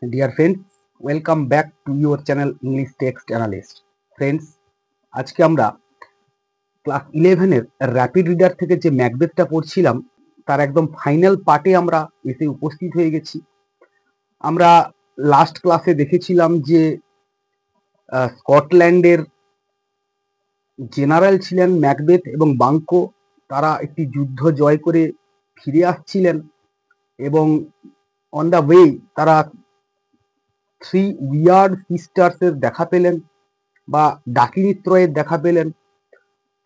Dear friends, welcome back to your channel English Text Analyst. Friends, আজকে আমরা class 11 এর rapid reader থেকে যে ম্যাকবেথটা পড়ছিলাম তার একদম ফাইনাল পার্টে আমরা এসে উপস্থিত হয়ে গেছি। আমরা লাস্ট ক্লাসে দেখেছিলাম যে স্কটল্যান্ডের জেনারেল ছিলেন ম্যাকবেথ এবং বাঙ্কো। তারা একটি যুদ্ধ জয় করে ফিরে আসছিলেন এবং অন দ্য ওয়ে তারা থ্রি উইয়ার্ড সিস্টার্সের দেখা পেলেন বা ডাকিনী ত্রয়ের দেখা পেলেন।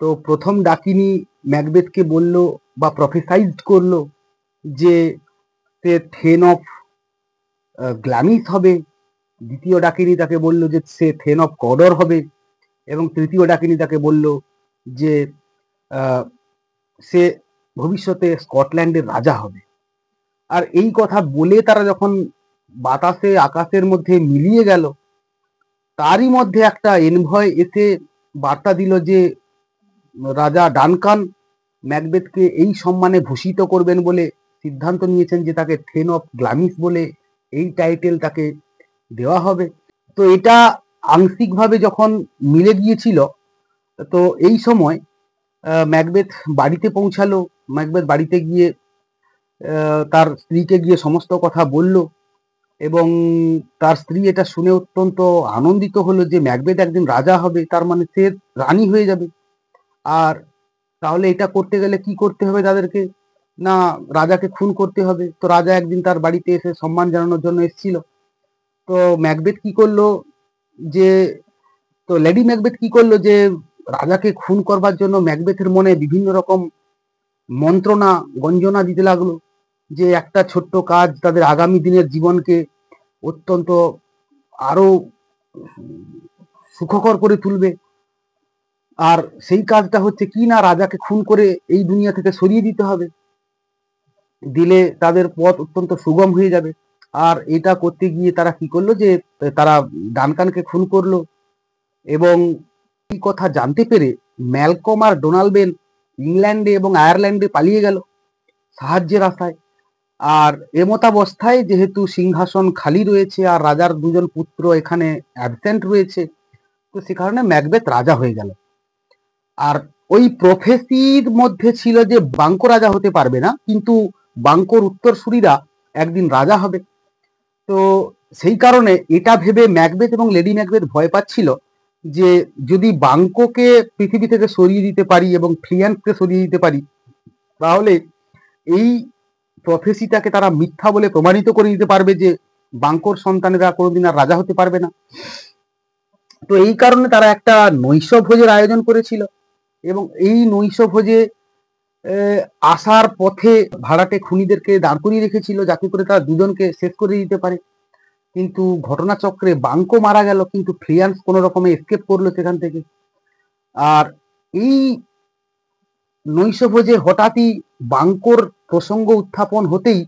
তো প্রথম ডাকিনী ম্যাকবেথকে বলল বা প্রফেসাইজড করলো যে সে থেন অফ গ্ল্যামিস হবে। দ্বিতীয় ডাকিনী তাকে বলল যে সে থেন অফ কডর হবে এবং তৃতীয় ডাকিনী তাকে বলল যে সে ভবিষ্যতে স্কটল্যান্ডের রাজা হবে। আর এই কথা বলে তারা যখন বাতাসে আকাশের মধ্যে মিলিয়ে গেল, তারই মধ্যে একটা এনভয় এসে বার্তা দিল যে রাজা ডানকান ম্যাকবেথকে এই সম্মানে ভূষিত করবেন বলে সিদ্ধান্ত নিয়েছেন যে তাকে থেন অফ গ্ল্যামিস বলে এই টাইটেল তাকে দেওয়া হবে। তো এটা আংশিকভাবে যখন মিলে গিয়েছিল, তো এই সময় ম্যাকবেথ বাড়িতে পৌঁছালো। ম্যাকবেথ বাড়িতে গিয়ে তার স্ত্রীকে গিয়ে সমস্ত কথা বলল এবং তার স্ত্রী এটা শুনে অত্যন্ত আনন্দিত হলো যে ম্যাকবেথ একদিন রাজা হবে, তার মানে সে রানী হয়ে যাবে। আর তাহলে এটা করতে গেলে কি করতে হবে তাদেরকে? না, রাজাকে খুন করতে হবে। তো রাজা একদিন তার বাড়িতে এসে সম্মান জানানোর জন্য এসেছিল। তো ম্যাকবেথ কি করলো যে তো লেডি ম্যাকবেথ কি করলো যে রাজাকে খুন করবার জন্য ম্যাকবেথের মনে বিভিন্ন রকম মন্ত্রণা গঞ্জনা দিতে লাগলো যে একটা ছোট্ট কাজ তাদের আগামী দিনের জীবনকে অত্যন্ত আরো সুখকর করে তুলবে। আর সেই কাজটা হচ্ছে কি না, রাজাকে খুন করে এই দুনিয়া থেকে সরিয়ে দিতে হবে, দিলে তাদের পথ অত্যন্ত সুগম হয়ে যাবে। আর এটা করতে গিয়ে তারা কি করলো যে তারা ডানকানকে খুন করলো এবং এই কথা জানতে পেরে ম্যালকম আর ডোনাল্ড ইংল্যান্ডে এবং আয়ারল্যান্ডে পালিয়ে গেল সাহায্যের আশায়। আর এমতাবস্থায় যেহেতু সিংহাসন খালি রয়েছে আর রাজার দুজন পুত্র এখানে অ্যাবসেন্ট রয়েছে, তো সে কারণে ম্যাকবেথ রাজা হয়ে গেল। আর ওই প্রফেসির মধ্যে ছিল যে বাঙ্কো রাজা হতে পারবে না, কিন্তু বাঙ্কোর উত্তরসূরিরা একদিন রাজা হবে। তো সেই কারণে এটা ভেবে ম্যাকবেথ এবং লেডি ম্যাকবেথ ভয় পাচ্ছিল যে যদি বাঙ্কোকে পৃথিবী থেকে সরিয়ে দিতে পারি এবং ফ্লিয়ান্সকে সরিয়ে দিতে পারি, তাহলে এই প্রফেসিটাকে তারা মিথ্যা বলে প্রমাণিত করে দিতে পারবে যে বাঙ্কোর সন্তানেরা কোনোদিন আর রাজা হতে পারবে না। তো এই কারণে তারা একটা নৈশভোজের আয়োজন করেছিল এবং এই নৈশভোজে আসার পথে ভাড়াটে খুনিদেরকে দাঁড় করিয়ে রেখেছিল যাতে করে তারা দুজনকে শেষ করে দিতে পারে। কিন্তু ঘটনাচক্রে বাঙ্কো মারা গেল, কিন্তু ফ্লিয়ান্স কোনো রকমে এসকেপ করলো সেখান থেকে। আর এই নৈশভোজে হঠাৎই বাঙ্কোর প্রসঙ্গ উত্থাপন হতেই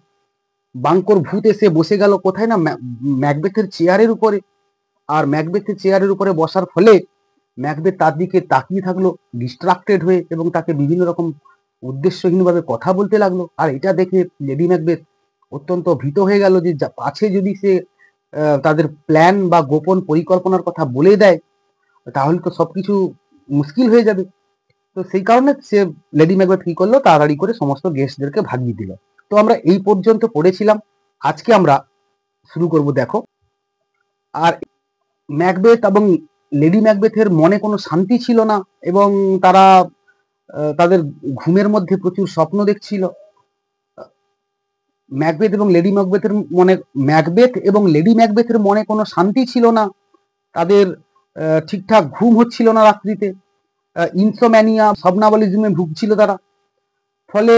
বাঙ্কোর ভূত এসে বসে গেল কোথায় না, ম্যাকবেথের চেয়ারের উপরে। আর ম্যাকবেথের চেয়ারের উপরে বসার ফলে ম্যাকবেথ তার দিকে তাকিয়ে থাকলো ডিস্ট্রাক্টেড হয়ে এবং তাকে বিভিন্ন রকম উদ্দেশ্যহীনভাবে কথা বলতে লাগলো। আর এটা দেখে লেডি ম্যাকবেথ অত্যন্ত ভীত হয়ে গেল যে পাছে যদি সে তাদের প্ল্যান বা গোপন পরিকল্পনার কথা বলে দেয় তাহলে তো সবকিছু মুশকিল হয়ে যাবে। তো সেই কারণে সে লেডি ম্যাকবেথ কি করলো, তাড়াতাড়ি করে সমস্ত গেস্টদেরকে ভাগিয়ে দিল। তো আমরা এই পর্যন্ত পড়েছিলাম, আজকে আমরা শুরু করব। দেখো, আর ম্যাকবেথ এবং লেডি ম্যাকবেথের মনে কোনো শান্তি ছিল না এবং তারা তাদের ঘুমের মধ্যে প্রচুর স্বপ্ন দেখছিল। ম্যাকবেথ এবং লেডি ম্যাকবেথের মনে কোনো শান্তি ছিল না। তাদের ঠিকঠাক ঘুম হচ্ছিল না রাত্রিতে, ইনসোম্যানিয়া সমনামলিজমে ভুগছিল তারা। ফলে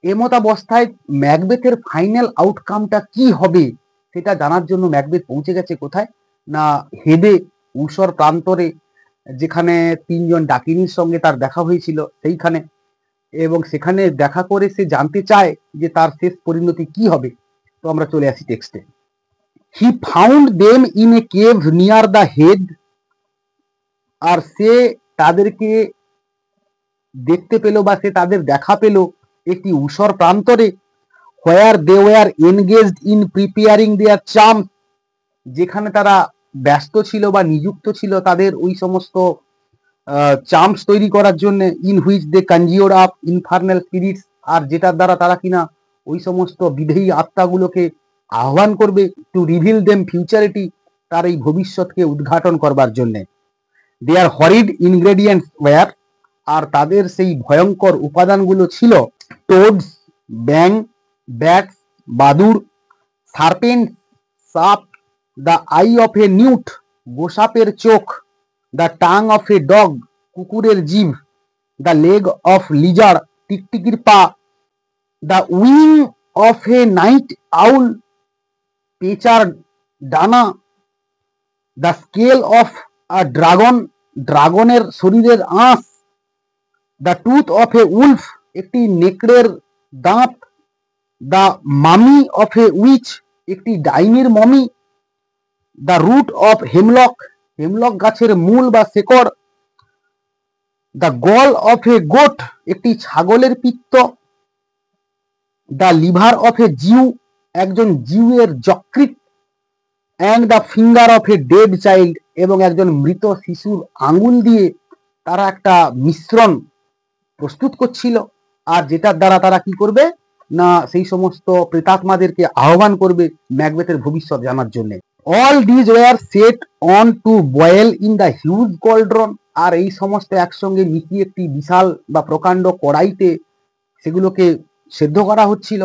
এমতাবস্থায় ম্যাকবেথের ফাইনাল আউটকামটা কি হবে সেটা জানার জন্য ম্যাকবেথ পৌঁছে গেছে কোথায় না, হেদে ঊষর প্রান্তরে, যেখানে তিনজন ডাকিনীর সঙ্গে তার দেখা হয়েছিল সেইখানে। এবং সেখানে দেখা করে সে জানতে চায় যে তার শেষ পরিণতি কি হবে। তো আমরা চলে আসি টেক্সটে। He found them in a cave near the head. আর সে তাদেরকে দেখতে পেল বা সে তাদের দেখা পেল একটি ঊষর প্রান্তরে, where they were engaged in preparing their charm. যেখানে তারা ব্যস্ত ছিল বা নিযুক্ত ছিল তাদের ওই সমস্ত চার্মস তৈরি করার জন্য, in which they conjure up infernal spirits, আর যেটার দ্বারা তারা কিনা ওই সমস্ত বিদেহী আত্মাগুলোকে আহ্বান করবে, টু রিভিল দেম ফিউচারিটি, তার এই ভবিষ্যৎকে উদ্ঘাটন করবার জন্যে। দেয়ার হরিড ইনগ্রেডিয়েন্টস ওয়্যার, আর তাদের সেই ভয়ঙ্কর উপাদানগুলো ছিল টোডস, ব্যাং, ব্যাটস, বাদুড়, সার্পেন্ট, সাপ, the eye of a newt, গোসাপের চোখ, the tongue of a dog, কুকুরের জিভ, দ্য লেগ অফ লিজার, টিকটিকির পা, the wing of a night owl, পেঁচার ডানা, the scale of a dragon, ড্রাগনের শরীরের আঁশ, the tooth of a wolf, একটি নেকড়ের দাঁত, দ্য মামি অফ এ উইচ, একটি ডাইনির মমি, the root of hemlock, hemlock গাছের মূল বা শেকড়, the gall of a goat, একটি ছাগলের পিত্ত, the liver of a Jew, একজন জিউয়ের যকৃৎ, and the finger of a dead child, এবং একজন মৃত শিশুর আঙুল দিয়ে তারা একটা মিশ্রণ প্রস্তুত করছিল, আর যেটার দ্বারা তারা কি করবে না সেই সমস্ত প্রেতাত্মাদেরকে আহ্বান করবে ম্যাকবেথের ভবিষ্যৎ জানার জন্য। All these were set on to boil in the huge cauldron, আর এই সমস্ত একসঙ্গে মিশিয়ে একটি বিশাল বা প্রকাণ্ড কড়াইতে সেগুলোকে সেদ্ধ করা হচ্ছিল।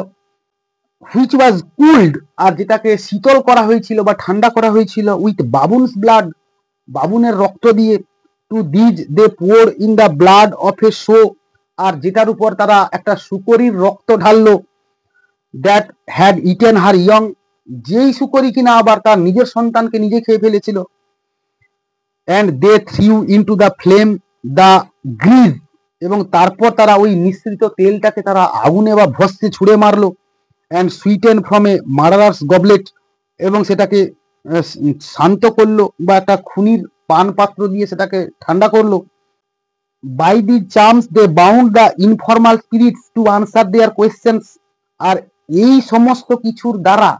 হুইচ ওয়াজ কুলড, আর যেটাকে শীতল করা হয়েছিল বা ঠান্ডা করা হয়েছিল, উইথ বাবুনস ব্লাড, বাবুনের রক্ত দিয়ে, to these they pour in the blood of a sow, আর যেটার উপর তারা একটা শুকরির রক্ত ঢাললো, that had eaten her young, যেই শুকরি কিনা আবার তার নিজের সন্তানকে নিজে খেয়ে ফেলেছিল। And they threw into the flame the grease, এবং তারপর তারা ওই মিশ্রিত তেলটাকে তারা আগুনে বা ভস্মে ছুঁড়ে মারলো। And sweaten from a murderer's goblet, এবং সেটাকে শান্ত করলো বা একটা খুনির পান পাত্র দিয়ে সেটাকে ঠান্ডা করলো। By the charms they bound the informal spirits to answer their questions, আর এই সমস্ত কিছুর দ্বারা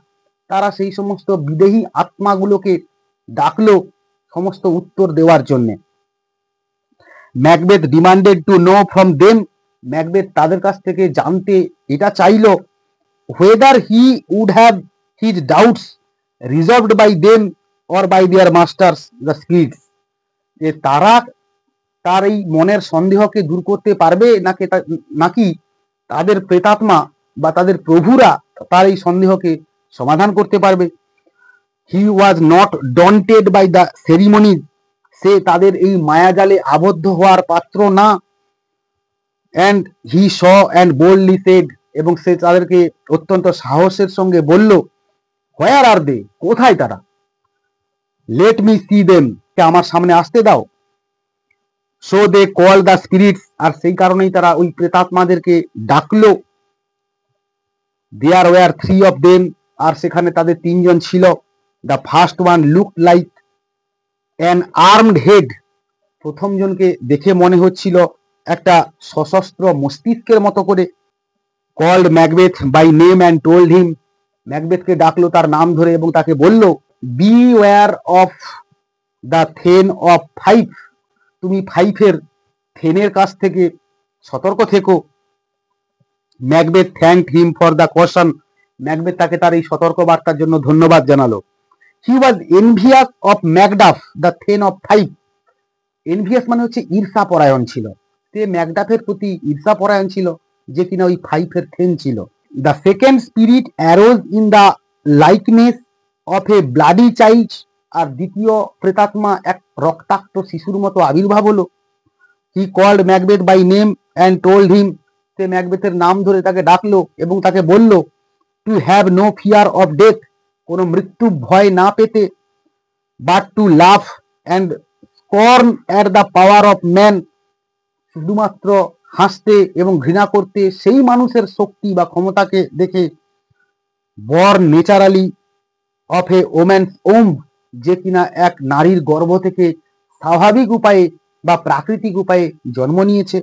তারা সেই সমস্ত বিদেহী আত্মাগুলোকে ডাকলো সমস্ত উত্তর দেওয়ার জন্য। Macbeth demanded to know from them, Macbeth তাদের কাছ থেকে জানতে এটা চাইলো, whether he would have his doubts resolved by them or by their masters the spirits, যে তারা তার এই মনের সন্দেহকে দূর করতে পারবে নাকি তাদের প্রেতাত্মা বা তাদের প্রভুরা তার এই সন্দেহকে সমাধান করতে পারবে। He was not daunted by the ceremonies, সে তাদের এই মায়াজালে আবদ্ধ হওয়ার পাত্র না। And he saw and boldly said, এবং সে তাদেরকে অত্যন্ত সাহসের সঙ্গে বলল, হোয়ার আর দে, কোথায় তারা? লেট মি সি দেম, কে আমার সামনে আসতে দাও। So they call the spirits, আর সেই কারণেই তারা ওই প্রেতাত্মাদেরকে ডাকলো। There were three of them, আর সেখানে তাদের তিনজন ছিল। The first one looked like an armed head, প্রথম জনকে দেখে মনে হচ্ছিল একটা সশস্ত্র মস্তিষ্কের মতো করে। Called Macbeth by name and told him, ম্যাকবেথকে ডাকলো তার নাম ধরে এবং তাকে বলল, beware of the thane of Fife, তুমি ফাইভের থেনের কাছ থেকে সতর্ক থেকো। Macbeth thanked him for the caution, Macbeth তাকে তার এই সতর্ক বার্তার জন্য ধন্যবাদ জানালো। He was envious of Macduff the thane of Fife, envious মানে হচ্ছে ঈর্ষা পরায়ণ ছিল, সে ম্যাকডাফের প্রতি ঈর্ষা পরায়ণ ছিল যে কিনা ওই ফাইভের থেন ছিল। The second spirit arose in the likeness of a bloody child, আর দ্বিতীয় প্রেতাত্মা এক রক্তাক্ত শিশুর মতো আবির্ভাব হলো। He called Macbeth by name and told him, সে ম্যাকবেথের নাম ধরে তাকে ডাকলো এবং তাকে বলল, to have no fear of death, কোনো মৃত্যু ভয় না পেতে, but to laugh and scorn at the power of man, শুধুমাত্র হাসতে এবং ঘৃণা করতে সেই মানুষের শক্তি বা ক্ষমতাকে দেখে। Born naturally of a woman's womb, যে কিনা এক নারীর গর্ভ থেকে স্বাভাবিক উপায়ে বা প্রাকৃতিক উপায়ে জন্ম নিয়েছে।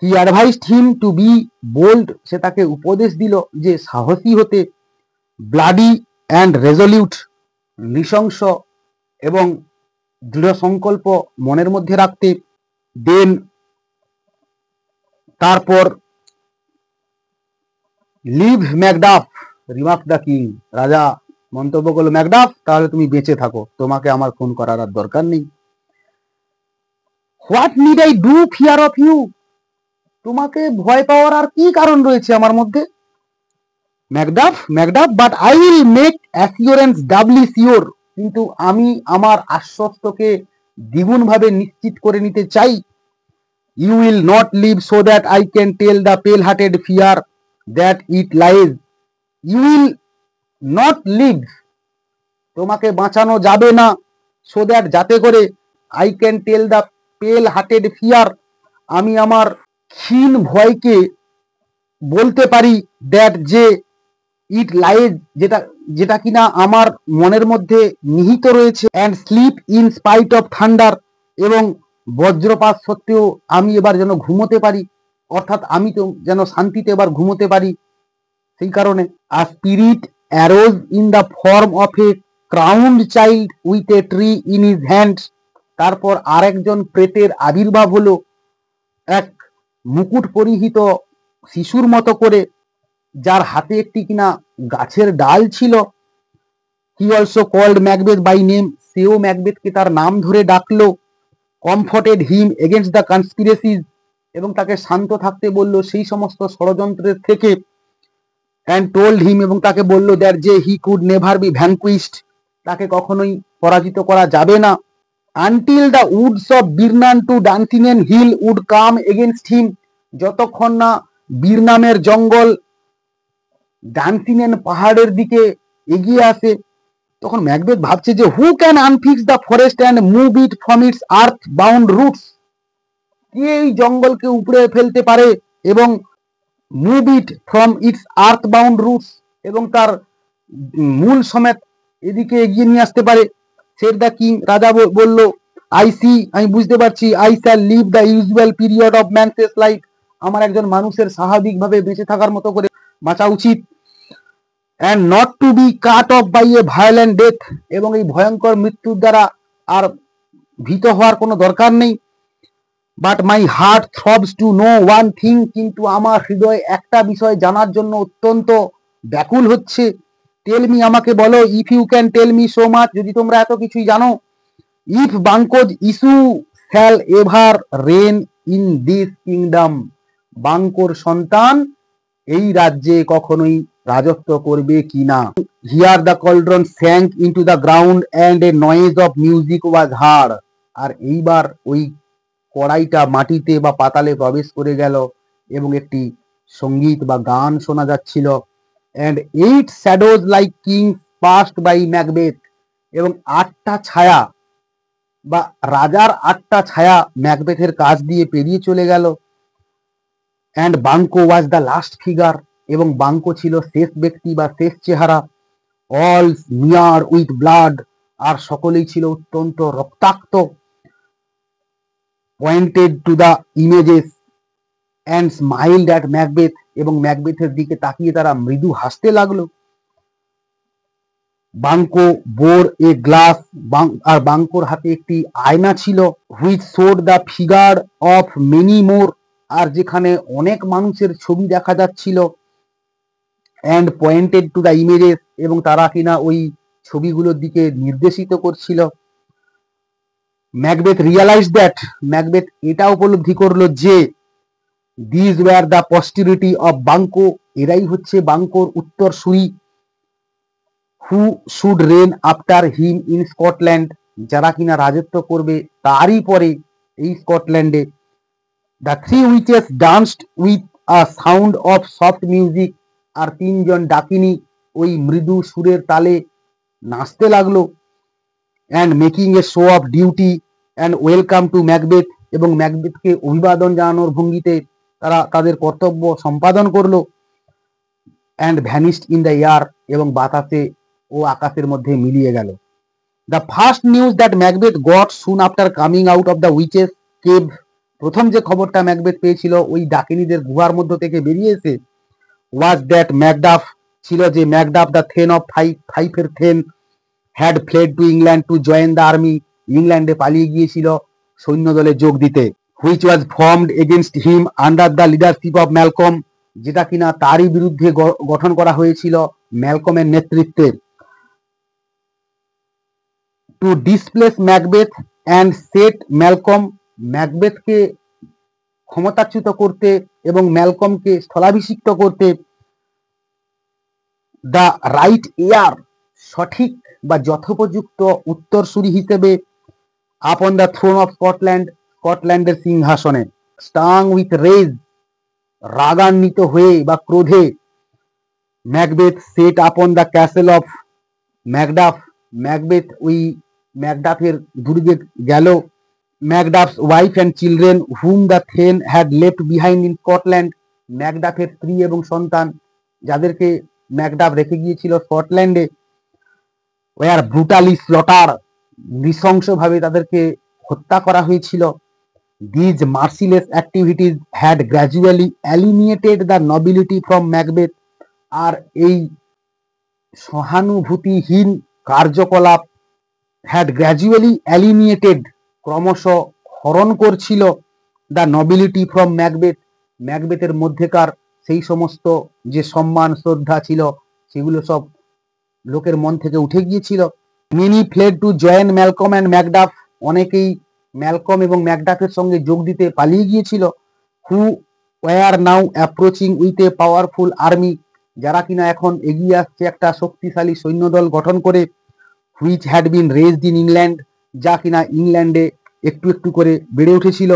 He advised him to be bold, সে তাকে উপদেশ দিল যে সাহসী হতে। ব্লাডি অ্যান্ড রেজলিউট, নৃশংস এবং দৃঢ় সংকল্প মনের মধ্যে রাখতে। দেন তারপর live Macduff remark the king, রাজা মন্তব্য করলো, ম্যাকডাফ তাহলে তুমি বেঁচে থাকো, তোমাকে আমার খুন করার আর দরকার নেই। What need I do fear of you, তোমাকে ভয় পাওয়ার আর কি কারণ রয়েছে আমার মধ্যে। Macduff but I will make assurance doubly sure, কিন্তু আমি আমার আশ্বস্তকে দ্বিগুণ ভাবে নিশ্চিত করে নিতে চাই। You will not live so that I can tell the pale hearted fear that it lies, you will not live, তোমাকে বাঁচানো যাবে না, সো দ্যাট যাতে করে I can tell the pale hearted fear, আমি আমার ক্ষীণ ভয়কে বলতে পারি, দ্যাট যে ইট লাইজ যেটা যেটা কিনা আমার মনের মধ্যে নিহিত রয়েছে, and sleep in spite of thunder, এবং বজ্রপাত সত্ত্বেও আমি এবার যেন ঘুমোতে পারি, অর্থাৎ আমি তো যেন শান্তিতে এবার ঘুমোতে পারি। সেই কারণে আ spirit arose in the form of A crowned child with a tree in his hands, তারপর আরেকজন প্রেতের আবির্ভাব হলো এক মুকুট পরিহিত শিশুর মতো করে, যার হাতে একটি কিনা গাছের ডাল ছিল। He also called Macbeth by name, সেও ম্যাকবেথকে তার নাম ধরে ডাকলো। কমফর্টেড হিম এগেনস্ট দ্য কনস্পিরেসিজ, এবং তাকে শান্ত থাকতে বলল সেই সমস্ত ষড়যন্ত্রের থেকে। অ্যান্ড টোল্ড হিম, এবং তাকে বলল দ্যাট যে he could never be vanquished, তাকে কখনোই পরাজিত করা যাবে না। Until the woods of Birnam to Dunsinane hill would come against him, যতক্ষণ না বীরনামের জঙ্গল ডান্সিনেন পাহাড়ের দিকে এগিয়ে আসে। তখন ম্যাকবেথ ভাবছে যে who can unfix the forest and move it from its earth bound roots, কে এই জঙ্গলকে উপড়ে ফেলতে পারে এবং move it from its earth bound roots, এবং তার মূল সমেত এদিকে এগিয়ে নিয়ে আসতে পারে। সেট দ্য কিং, রাজা বলল, আই সি, আমি বুঝতে পারছি, I shall live the usual period of man's life, আমার একজন মানুষের স্বাভাবিকভাবে বেঁচে থাকার মতো করে বাঁচা উচিত। And not to be cut off by a violent death, এবং এই ভয়ঙ্কর মৃত্যুর দ্বারা আর ভীত হওয়ার কোনো দরকার নেই। But my heart throbs to know one thing, কিন্তু আমার হৃদয় একটা বিষয় জানার জন্য অত্যন্ত ব্যাকুল হচ্ছে। টেল মি, আমাকে বলো, if you can tell me so much, যদি তোমরা এত কিছুই জানো। If Banquo's issue shall ever reign in this kingdom, বাঙ্কোর সন্তান এই রাজ্যে কখনোই রাজত্ব করবে কিনা। Here the cauldron sank into the ground and a noise of music was heard, আর এইবার ওই কড়াইটা মাটিতে বা পাতালে প্রবেশ করে গেল এবং একটি সঙ্গীত বা গান শোনা যাচ্ছিল। And 8 shadows like kings passed by Macbeth, এবং 8টা ছায়া বা রাজার 8টা ছায়া ম্যাকবেথের কাছ দিয়ে পেরিয়ে চলে গেল। And Banquo was the last figure, এবং বাঙ্কো ছিল শেষ ব্যক্তি বা শেষ চেহারা। অল স্মিয়ার্ড উইথ ব্লাড, আর সকলেই ছিল অত্যন্ত রক্তাক্ত। Pointed to the images and smiled at Macbeth, এবং ম্যাকবেথের দিকে তাকিয়ে তারা মৃদু হাসতে লাগলো। বাঙ্কো বোর এ গ্লাস, আর বাঙ্কোর হাতে একটি আয়না ছিল। Which showed the figure of many more, আর যেখানে অনেক মানুষের ছবি দেখা যাচ্ছিল। And pointed to the images, এবং তারা কিনা ওই ছবিগুলোর দিকে নির্দেশিত করছিল। ম্যাকবেথ রিয়ালাইজ দ্যাট, ম্যাকবেথ এটা উপলব্ধি করলো যে this were the posterity of Banquo, এরাই হচ্ছে বাঙ্কোর উত্তরসূরি। Who should reign after him in Scotland, যারা কিনা রাজত্ব করবে তারই পরে এই স্কটল্যান্ডে। The three witches danced with a sound of soft music, আর 3জন ডাকিনী ওই মৃদু সুরের তালে নাচতে লাগলো। And making a show of duty and welcome to Macbeth, এবং ম্যাকবেথকে অভিবাদন জানানোর ভঙ্গিতে তারা তাদের কর্তব্য সম্পাদন করলো। And vanished in the air, এবং বাতাসে ও আকাশের মধ্যে মিলিয়ে গেল। The first news that Macbeth goat soon after coming out of the witches cave, প্রথম যে খবরটা ম্যাকবেথ পেয়েছিল ওই ডাকিনীদের গুহার মধ্য থেকে বেরিয়ে এসে, ওয়াজ দ্যাট ম্যাকডাফ, ছিল যে ম্যাকডাফ দ্য থেন অফ ফাইফের thane had fled to England to join the army, ইংল্যান্ডে পালিয়ে গিয়েছিল সৈন্যদলে যোগ দিতে, which was formed against him under the leadership of Malcolm, যেটা কিনা তারই বিরুদ্ধে গঠন করা হয়েছিল ম্যালকমের নেতৃত্বে, to displace Macbeth and set Malcolm, ম্যাকবেথকে ক্ষমতাচ্যুত করতে এবং ম্যালকমকে স্থলাভিষিক্ত করতে, দ্য রাইট এয়ার, সঠিক বা যথোপযুক্ত উত্তরসূরি হিসেবে, upon the thrown of Scotland, স্কটল্যান্ডের সিংহাসনে, স্টাং উইথ রেজ, রাগান্বিত হয়ে বা ক্রোধে, Macbeth set upon the castle of Macduff, Macbeth ওই ম্যাকডাফের দুর্গে গেল, Macduff's wife and children whom the thane had left behind in Scotland, ম্যাকডাফের স্ত্রী এবং সন্তান যাদেরকে ম্যাকডাফ রেখে গিয়েছিল স্কটল্যান্ডে, ওয়ার ব্রুটালি স্লটার, নৃশংসভাবে তাদেরকে হত্যা করা হয়েছিল, these merciless activities had gradually alienated the nobility from Macbeth, আর এই সহানুভূতিহীন কার্যকলাপ হ্যাড গ্র্যাজুয়ালি অ্যালিনিয়েটেড, ক্রমশ হরণ করছিল, দ্য নবিলিটি ফ্রম ম্যাকবেথ, ম্যাকবেথের মধ্যেকার সেই সমস্ত যে সম্মান শ্রদ্ধা ছিল সেগুলো সব লোকের মন থেকে উঠে গিয়েছিল। Many fled to join Malcolm and Macduff, অনেকেই ম্যালকম এবং ম্যাকডাফের সঙ্গে যোগ দিতে পালিয়ে গিয়েছিল, who were now approaching with a powerful army, যারা কিনা এখন এগিয়ে আসছে একটা শক্তিশালী সৈন্যদল গঠন করে, which had been raised in England, যা কিনা ইংল্যান্ডে একটু একটু করে বেড়ে উঠেছিল,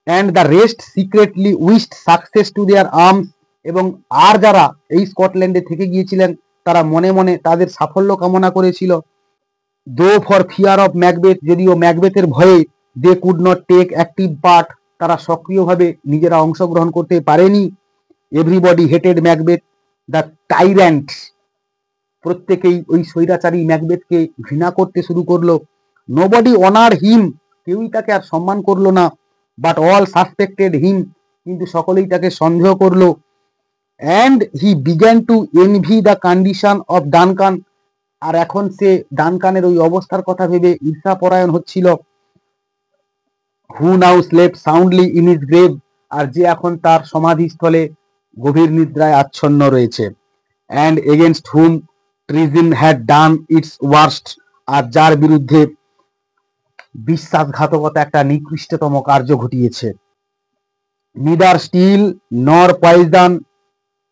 and the rest secretly wished success to their arms, এবং আর যারা এই স্কটল্যান্ডে থেকে গিয়েছিলেন তারা মনে মনে তাদের সাফল্য কামনা করেছিল, দো ফর ফিয়ার অফ ম্যাকবেথ, যদিও ম্যাকবেথের ভয়ে they could not take active part, তারা সক্রিয়ভাবে নিজেরা অংশগ্রহণ করতে পারেনি, everybody hated Macbeth the tyrant, প্রত্যেকেই ওই স্বৈরাচারী ম্যাকবেথকে ঘৃণা করতে শুরু করলো, নোবডি অনার হিম, কেউই তাকে আর সম্মান করলো না, বাট অল সাসপেক্টেড হিম, কিন্তু সকলেই তাকে সন্দেহ করলো, and he began to envy the condition of Duncan, আর এখন সে ডানকানের ওই অবস্থার কথা ভেবে ঈর্ষাপরায়ণ হচ্ছিল, who now slept soundly in his grave, আর যে এখন তার সমাধিস্থলে গভীর নিদ্রায় আচ্ছন্ন রয়েছে, and against whom treason had done its worst, আর যার বিরুদ্ধে বিশ্বাসঘাতকতা একটা নিকৃষ্টতম কার্য ঘটিয়েছে, neither steel nor poison,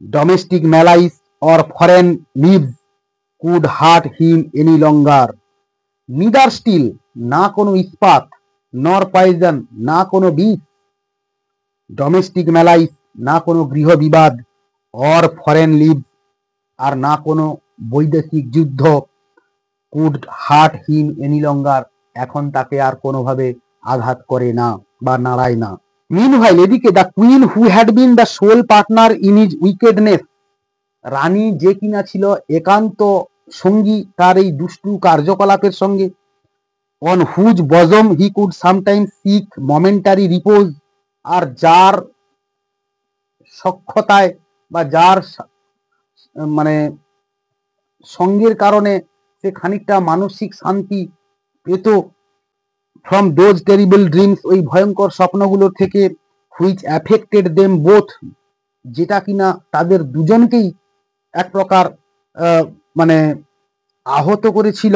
domestic malice or foreign levies could hurt him any longer, neither still, না কোনো ইস্পাত, নর পয়জন, না কোনো বিষ, ডোমেস্টিক ম্যালাইস, না কোনো গৃহ বিবাদ, অর ফরেন লিভ, আর না কোনো বৈদেশিক যুদ্ধ, কুড হার্ট হিম এনি লঙ্গার, এখন তাকে আর কোনোভাবে আঘাত করে না বা নাড়ায় না। মিনহাইল এদিকে the queen who had been the sole partner in his wickedness, রানী যে কিনা ছিল একান্ত সঙ্গী তার এই দুষ্টু কার্যকলাপের সঙ্গে, on whose bosom he could sometimes seek momentary repose, আর যার সক্ষতায় বা যার মানে সঙ্গের কারণে সে খানিকটা মানসিক শান্তি পেত, ফ্রম দোজ টেরিবল ড্রিমস, ওই ভয়ঙ্কর স্বপ্নগুলোর থেকে, হুইচ অ্যাফেক্টেড দেম বোথ, যেটা কিনা তাদের দুজনকেই এক প্রকার মানে আহত করেছিল,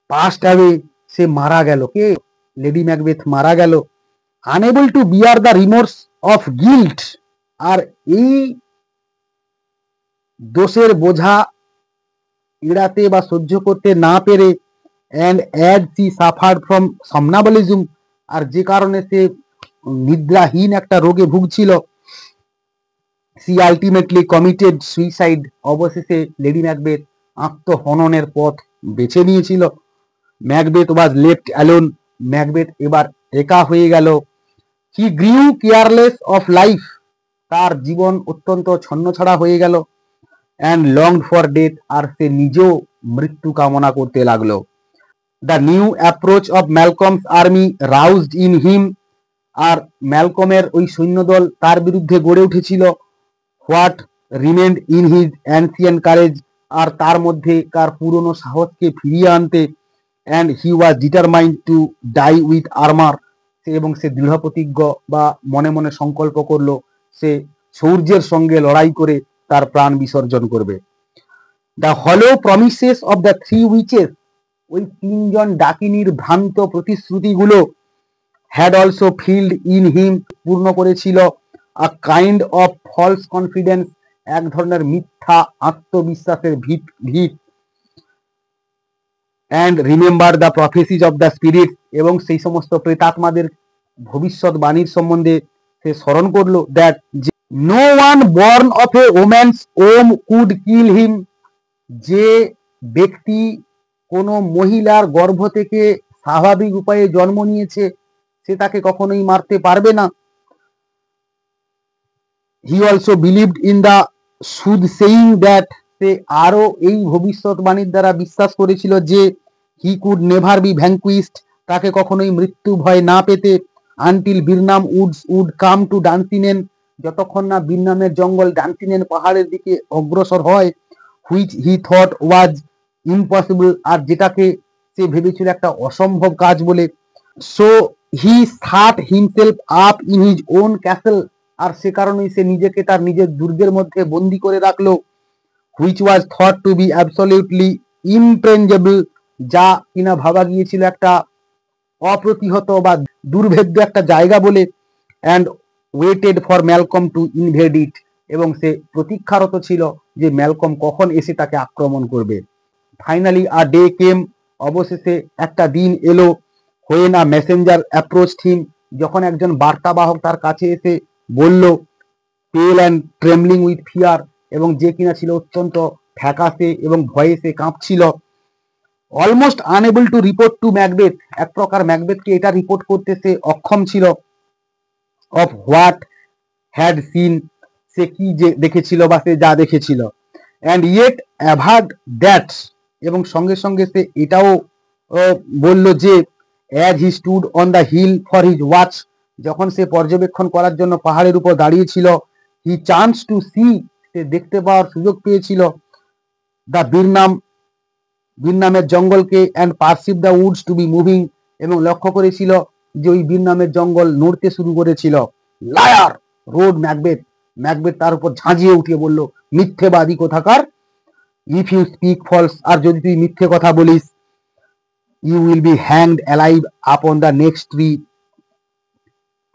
পাস্ট অ্যাওয়ে, সে মারা গেল, কে লেডি ম্যাকবেথ মারা গেল, unable to bear the remorse of guilt, আর এই দোষের বোঝা এড়াতে বা সহ্য করতে না পেরে, and as she suffered from somnambulism, আর যে কারণে সে নিদ্রাহীন একটা রোগে ভুগছিল, সি আলটিমেটলি কমিটেড সুইসাইড, অবশেষে লেডি ম্যাকবেথ আত্মহননের পথ বেছে নিয়েছিল, Macbeth was left alone, Macbeth এবার একা হয়ে গেল, he grew careless of life, তার জীবন অত্যন্ত ছন্নছাড়া হয়ে গেল, অ্যান্ড লংড ফর ডেথ, আর সে নিজেও মৃত্যু কামনা করতে লাগলো, the new approach of Malcolm's army roused in him, আর ম্যালকমের ওই সৈন্যদল তার বিরুদ্ধে গড়ে উঠেছিল, what remained in his ancient courage, আর তার মধ্যেকার পুরনো সাহসকে ফিরিয়ে আনতে। And he was determined to die with armour, এবং সে দৃঢ় প্রতিজ্ঞ বা মনে মনে সংকল্প করলো সে সূর্যের সঙ্গে লড়াই করে তার প্রাণ বিসর্জন করবে। The hollow promises of the three witches, ওই তিনজন ডাকিনীর ভ্রান্ত প্রতিশ্রুতিগুলো had also filled in him, পূর্ণ করেছিল a kind of false confidence, এক ধরনের মিথ্যা আত্মবিশ্বাসের ভিত। And remember the prophecies of the spirit, এবং সেই সমস্ত প্রেতাত্মাদের ভবিষ্যৎবাণীর সম্বন্ধে সে স্মরণ করলো, that no one born of a woman's womb could kill him, যে ব্যক্তি কোনো মহিলার গর্ভ থেকে স্বাভাবিক উপায়ে জন্ম নিয়েছে সে তাকে কখনোই মারতে পারবে না। He also believed in the soothsaying that, সে আরো এই ভবিষ্যৎবাণীর দ্বারা বিশ্বাস করেছিল যে he could never be vanquished, তাকে কখনোই মৃত্যু ভয় না পেতে, until Birnam woods would come to Dunsinane, যতক্ষণ না বীরনামের জঙ্গল ডান্সিনেন পাহাড়ের দিকে অগ্রসর হয়, which he thought was impossible, আর যেটাকে সে ভেবেছিল একটা অসম্ভব কাজ বলে। So he that himself up in his own castle, আর সে কারণেই সে নিজেকে তার নিজের দুর্গের মধ্যে বন্দি করে রাখলো, which was thought to be absolutely impregnable, যা কিনা ভাবা গিয়েছিল একটা অপ্রতিহত বা দুর্ভেদ্য একটা জায়গা বলে। And waited for Malcolm to invade it, এবং সে প্রতীক্ষারত ছিল যে ম্যালকম কখন এসে তাকে আক্রমণ করবে। ফাইনালি আ ডে কেম, অবশেষে একটা দিন এলো, হোয়েন আ মেসেঞ্জার অ্যাপ্রোচড হিম, যখন একজন বার্তাবাহক তার কাছে এসে বলল, পেল অ্যান্ড ট্রেমলিং উইথ ফিয়ার, এবং যে কিনা ছিল অত্যন্ত ফ্যাকাশে এবং ভয়ে সে কাঁপছিল, almost unable to report to Macbeth, এক প্রকার ম্যাকবেথকে এটা রিপোর্ট করতে সে অক্ষম ছিল, অফ হোয়াট হ্যাড সিন, সে কি যে দেখেছিল বা সে যা দেখেছিল। অ্যান্ড ইয়েট অ্যাভার্ড দ্যাট, এবং সঙ্গে সঙ্গে সে এটাও বলল যে as he stood on the hill for his watch, যখন সে পর্যবেক্ষণ করার জন্য পাহাড়ের উপর দাঁড়িয়েছিল, হি চান্স টু সি, সে দেখতে পাওয়ার সুযোগ পেয়েছিল, দ্য বীরনামের জঙ্গলকে, and perceive the woods to be moving, এবং লক্ষ্য করেছিল যে ওই বীরনামের জঙ্গল নড়তে শুরু করেছিল। লায়ার রোড ম্যাকবেথ, ম্যাকবেথ তার উপর ঝাঁঝিয়ে উঠিয়ে বলল, মিথ্যেবাদী কোথাকার, ইফ ইউ স্পিক ফলস, আর যদি তুই মিথ্যে কথা বলিস, you will be hanged alive upon the next tree,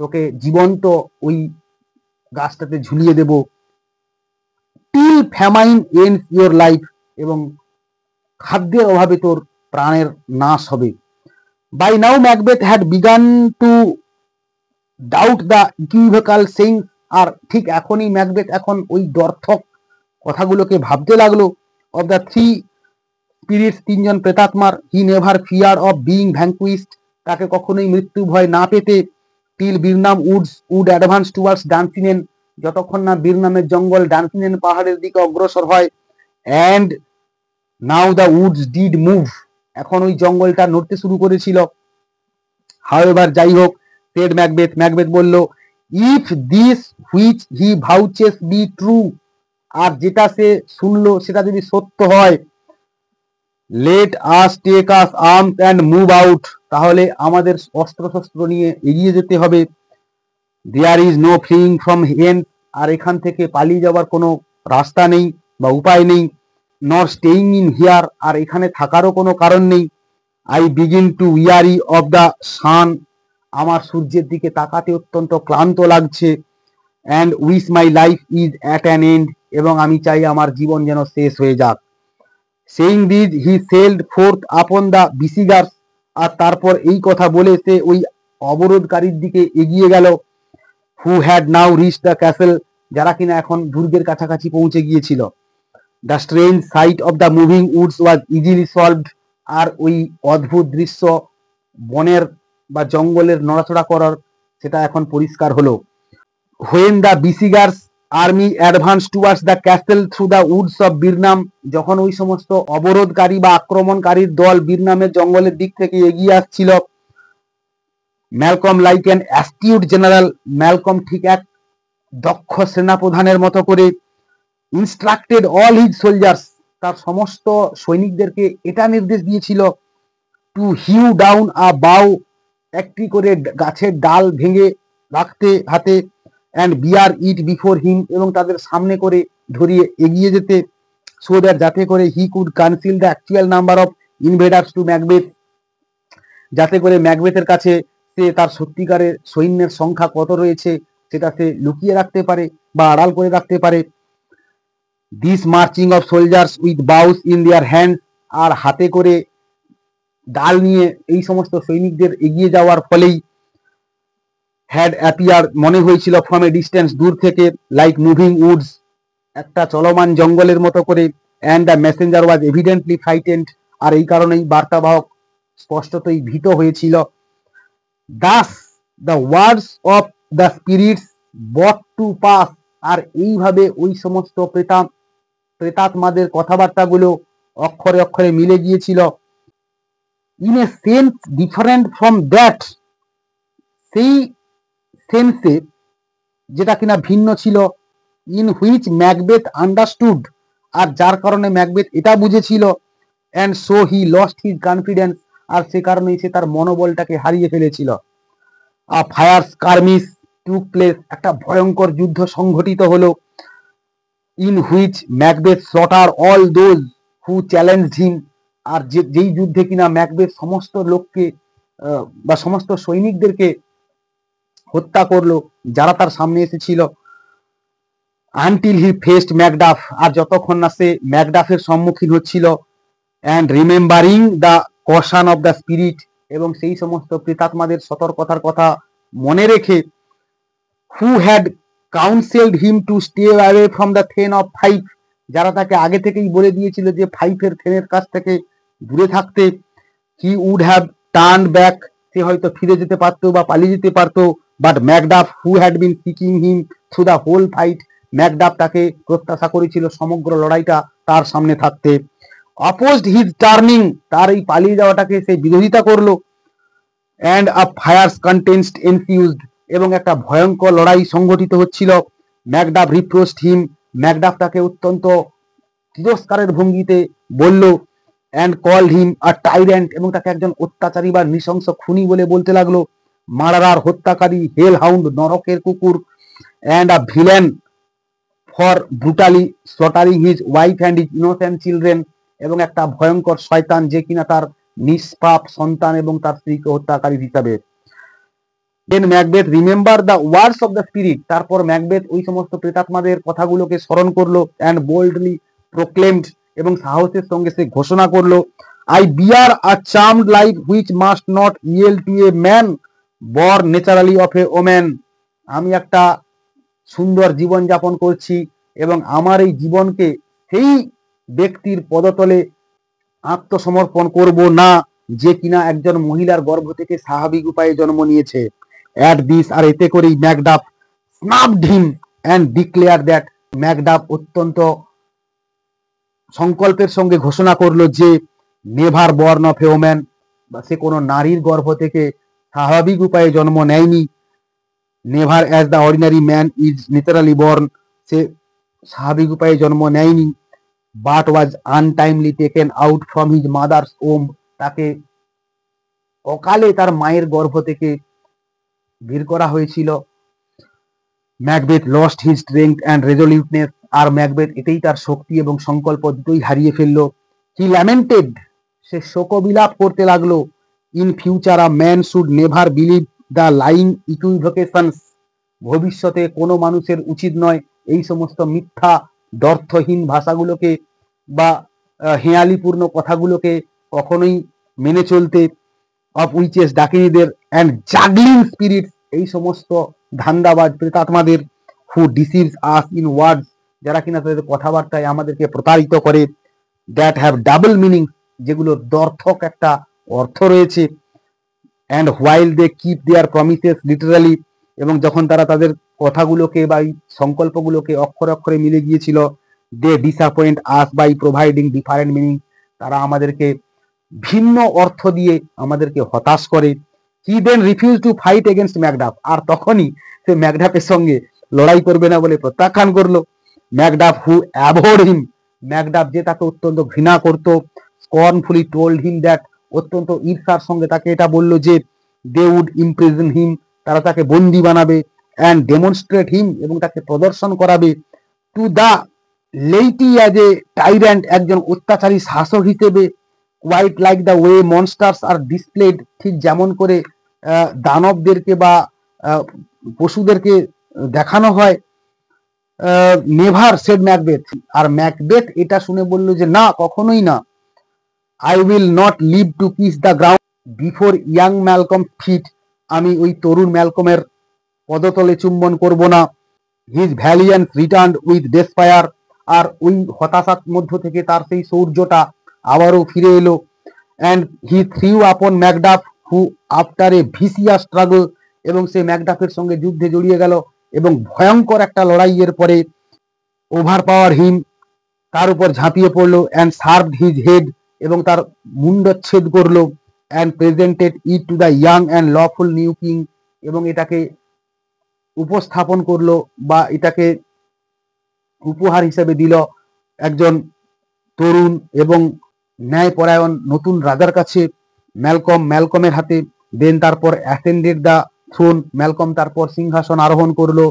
তোকে জীবন্ত ওই গাছটাতে ঝুলিয়ে দেব, till famine ends your life, এবং খাদ্যের অভাবে তোর প্রাণের নাশ হবে। By now Macbeth had began to doubt the equivocal saying, আর ঠিক এখনই ম্যাকবেথ এখন ওই দর্থক কথাগুলোকে ভাবতে লাগলো, অফ দ্য থ্রি স্পিরিটস, তিনজন প্রেতাত্মার, he never fear of being vanquished, তাকে কখনোই মৃত্যু ভয় না পেতে, till Birnam wood advance towards Dunsinane, যতক্ষণ না বীরনামের জঙ্গল ডান্সিনেন পাহাড়ের দিকে অগ্রসর হয়। And now the woods did move, এখন ওই জঙ্গলটা নড়তে শুরু করেছিল। হাউএভার, যাই হোক, সেড ম্যাকবেথ, ম্যাকবেথ বলল, if this which he vouches be true, আর যেটা সে শুনলো সেটা যদি সত্য হয়, let us take us arms and move out, তাহলে আমাদের অস্ত্রশস্ত্র নিয়ে এগিয়ে যেতে হবে। There is no flying from hence, আর এখান থেকে পালিয়ে যাওয়ার কোনো রাস্তা নেই বা উপায় নেই। নর স্টেইং ইন হিয়ার, আর এখানে থাকারও কোনো কারণ নেই। I begin to weary of the sun, আমার সূর্যের দিকে তাকাতে অত্যন্ত ক্লান্ত লাগছে। And wish my life is at an end, এবং আমি চাই আমার জীবন যেন শেষ হয়ে যাক। Saying this he sallied forth upon the besiegers, আর তারপর এই কথা বলে সে ওই অবরোধকারীর দিকে এগিয়ে গেল, who had now reach the castle, যারা কিনা এখন দুর্গের কাছাকাছি পৌঁছে গিয়েছিল। The strange sight of the moving woods was easily solved, আর ওই অদ্ভুত দৃশ্য বনের বা জঙ্গলের নড়াচড়া করার, সেটা এখন পরিষ্কার হলো। When the besiegers army advance towards the castle through the woods of Birnam, যখন ওই সমস্ত অবরোধকারী বা আক্রমণকারীর দল বীরনামের জঙ্গলের দিক থেকে এগিয়ে আসছিল, Malcolm like an astute general, Malcolm ঠিক এক দক্ষ সেনাপ্রধানের মতো করে, ইনস্ট্রাক্টেড অল হিজ সোলজার্স, তার সমস্ত সৈনিকদেরকে এটা নির্দেশ দিয়েছিল টু হিউ ডাউন আ বাউ, একটি করে গাছের ডাল ভেঙে রাখতে হাতে, and beer it before him, এবং তাদের সামনে করে ধরিয়ে এগিয়ে যেতে, সো দ্যাট যাতে করে he could conceal the actual number of invaders to Macbeth, যাতে করে ম্যাকবেথের কাছে সে তার সত্যিকারের সৈন্যের সংখ্যা কত রয়েছে সেটা সে লুকিয়ে রাখতে পারে বা আড়াল করে রাখতে পারে। This marching of soldiers with boughs in their hand, আর হাতে করে ডাল নিয়ে এই সমস্ত সৈনিকদের এগিয়ে যাওয়ার ফলেই হ্যাড অ্যাপিয়ার, মনে হয়েছিল ফ্রম এ ডিস্টেন্স, দূর থেকে, লাইক মুভিং উডস, একটা চলমান জঙ্গলের মতো করে, and the messenger was evidently frightened, আর এই কারণেই বার্তাবাহক স্পষ্টতই ভীত হয়েছিল। Thus the words of the spirits brought to pass, আর এইভাবে ওই সমস্ত প্রেতাত্মাদের কথাবার্তাগুলো অক্ষরে অক্ষরে মিলে গিয়েছিল। In a sense different from that, সেই সেন্সে যেটা কিনা ভিন্ন ছিল, ইন হুইচ ম্যাকবেথ আন্ডারস্টুড, আর যার কারণে ম্যাকবেথ এটা বুঝেছিল, and so he lost his confidence, আর সে কারণেই সে তার মনোবলটাকে হারিয়ে ফেলেছিল। আ ফায়ার স্কারমিস টুক প্লেস, একটা ভয়ঙ্কর যুদ্ধ সংঘটিত হলো, in which Macbeth slaughter all those who challenged him, আর যেই যুদ্ধে কিনা ম্যাকবেথ সমস্ত লোককে বা সমস্ত সৈনিকদেরকে হত্যা করলো যারা তার সামনে এসেছিল। আনটিল হি ফেসড ম্যাকডাফ, আর যতক্ষণ না সে ম্যাকডাফের সম্মুখীন হচ্ছিল, and remembering the caution of the spirit, এবং সেই সমস্ত প্রেতাত্মাদের সতর্কতার কথা মনে রেখে, who had counselled him to stay away from the thane of Fife, যারা তাকে আগে থেকেই বলে দিয়েছিল যে ফাইভের থেনের কাছ থেকে দূরে থাকতে। He would have turn back, সে হয়তো ফিরে যেতে পারতো বা পালিয়ে যেতে পারতো, but Macduff who had been seeking him through the whole fight, Macduff তাকে প্রত্যাশা করেছিল সমগ্র লড়াইটা তার সামনে থাকতে। অপোজড হিজ টার্নিং, তার এই পালিয়ে যাওয়াটাকে সে বিরোধিতা করলো। অ্যান্ড আ ফায়ার্স কন্টেন্সড এনফিউজড, এবং একটা ভয়ঙ্কর লড়াই সংঘটিত হচ্ছিল। ম্যাকডাফ রিপ্রোচড হিম, ম্যাকডাফ তাকে অত্যন্ত তিরস্কারের ভঙ্গিতে বলল, অ্যান্ড কল হিম আ টাইরেন্ট, এবং তাকে একজন অত্যাচারী বা নৃশংস খুনি বলে বলতে লাগলো। মার্ডারার, হত্যাকারী, হেল হাউন্ড, নরকের কুকুর, and a villain for brutally slaughtering his wife and his innocent children, এবং একটা ভয়ঙ্কর শয়তান যে কিনা তার নিষ্পাপ সন্তান এবং তার স্ত্রীকে হত্যাকারী হিসাবে। Then Macbeth remember the words of the spirit, তারপর ম্যাকবেথ ওই সমস্ত প্রেতাত্মাদের কথাগুলোকে স্মরণ করলো, অ্যান্ড বোল্ডলি প্রোক্লেমড, এবং সাহসের সঙ্গে সে ঘোষণা করলো, I bear a charmed life which must not yield to a man born naturally of a woman, আমি একটা সুন্দর জীবন যাপন করছি এবং আমার এই জীবনকে সেই ব্যক্তির পদতলে আত্মসমর্পণ করব না যে কিনা একজন মহিলার গর্ভ থেকে স্বাভাবিক উপায়ে জন্ম নিয়েছে। অ্যাট দিস, আর এতে করেই Macduff snapped him and declare that, Macduff অত্যন্ত সংকল্পের সঙ্গে ঘোষণা করলো যে never born of a woman, বা সে কোনো নারীর গর্ভ থেকে স্বাভাবিক উপায়ে জন্ম নেয়নি। Never as the ordinary man is naturally born, সে স্বাভাবিক উপায়ে জন্ম নেয়নি। But was untimely taken out from his mother's womb, তাকে অকালে তার মায়ের গর্ভ থেকে বের করা হয়েছিল। Macbeth lost his strength and resoluteness, আর ম্যাকবেথ এতেই তার শক্তি এবং সংকল্প দুটোই হারিয়ে ফেললো। হি ল্যামেন্টেড, সে শোকবিলাপ করতে লাগলো। In future a man should never believe the lying equivocations, ভবিষ্যতে কোনো মানুষের উচিত নয় এই সমস্ত মিথ্যা দর্থহীন ভাষাগুলোকে বা হেঁয়ালিপূর্ণ কথাগুলোকে কখনোই মেনে চলতে। অফ উইচেস, ডাকিনীদের, অ্যান্ড জাগলিং স্পিরিটস, এই সমস্ত ধান্দাবাজ প্রেতাত্মাদের, হু ডিসিভস আস ইন ওয়ার্ডস, যারা কিনা তাদের কথাবার্তায় আমাদেরকে প্রতারিত করে, দ্যাট হ্যাভ ডাবল মিনিং, যেগুলোর দ্ব্যর্থক একটা অর্থ রয়েছে। And while they keep their promises literally, এবং যখন তারা তাদের কথাগুলোকে বা সংকল্পগুলোকে অক্ষরে অক্ষরে মিলে গিয়েছিল, they disappoint us by providing different meaning, তারা আমাদেরকে ভিন্ন অর্থ দিয়ে আমাদেরকে হতাশ করে। He then refuse to fight against Macduff, আর তখনই সে ম্যাকডাফের সঙ্গে লড়াই করবে না বলে প্রত্যাখ্যান করলো। ম্যাকডাফ হু অ্যাভয়েড হিম, ম্যাকডাফ যে তাকে অত্যন্ত ঘৃণা করত, স্কর্নফুলি টোল্ড হিম দ্যাট, অত্যন্ত ঈর্ষার সঙ্গে তাকে এটা বলল যে দে উড ইমপ্রিজন হিম, তারা তাকে বন্দি বানাবে, অ্যান্ড ডেমনস্ট্রেট হিম, এবং তাকে প্রদর্শন করাবে, to the laity as a tyrant, একজন অত্যাচারী শাসক হিসেবে, quite like the way monsters are displayed, ঠিক যেমন করে দানবদেরকে বা পশুদেরকে দেখানো হয়। নেভার সেড ম্যাকবেথ, আর ম্যাকবেথ এটা শুনে বলল যে না, কখনোই না। I will not live to kiss the ground before young Malcolm feet, আমি ওই তরুণ ম্যালকমের পদতলে চুম্বন করব না। His valiance return with despair, আর ওই হতাশার মধ্য থেকে তার সেই শৌর্যটা আবারও ফিরে এলো। অ্যান্ড হি থ্রিউ আপন Macduff who after a vicious struggle, এবং সে ম্যাকডাফের সঙ্গে যুদ্ধে জড়িয়ে গেল, এবং ভয়ঙ্কর একটা লড়াইয়ের পরে ওভার পাওয়ার হিম, তার উপর ঝাঁপিয়ে পড়লো, অ্যান্ড সার্ভড হিজ হেড, এবং তার মুন্ডচ্ছেদ করলো, and presented it to the young and lawful new king, এবং এটাকে উপস্থাপন করলো বা এটাকে উপহার হিসেবে দিল একজন তরুণ এবং ন্যায়পরায়ণ নতুন রাজার কাছে, ম্যালকমের হাতে। দেন তারপর অ্যাসেন্ডেড দ্য থ্রোন, ম্যালকম তারপর সিংহাসন আরোহণ করলো।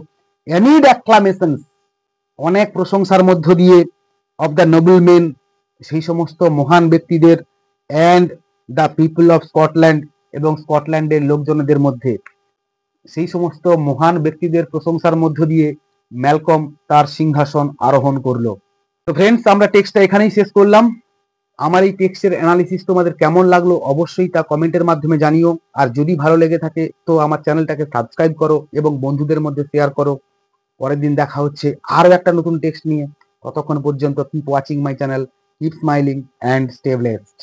অ্যামিড অ্যাক্লামেশন, অনেক প্রশংসার মধ্য দিয়ে, অফ দ্য নোবেল মেন, সেই সমস্ত মহান ব্যক্তিদের, and the people of Scotland, এবং স্কটল্যান্ডের লোকজনদের মধ্যে, সেই সমস্ত মহান ব্যক্তিদের প্রশংসার মধ্য দিয়ে ম্যালকম তার সিংহাসন আরোহণ করলো। তো ফ্রেন্ডস, আমরা টেক্সটটা এখানেই শেষ করলাম। আমার এই টেক্সটের অ্যানালিসিস তোমাদের কেমন লাগলো অবশ্যই তা কমেন্টের মাধ্যমে জানিও। আর যদি ভালো লেগে থাকে তো আমার চ্যানেলটাকে সাবস্ক্রাইব করো এবং বন্ধুদের মধ্যে শেয়ার করো। পরের দিন দেখা হচ্ছে আরও একটা নতুন টেক্সট নিয়ে। ততক্ষণ পর্যন্ত keep watching my channel, keep smiling and stay blessed.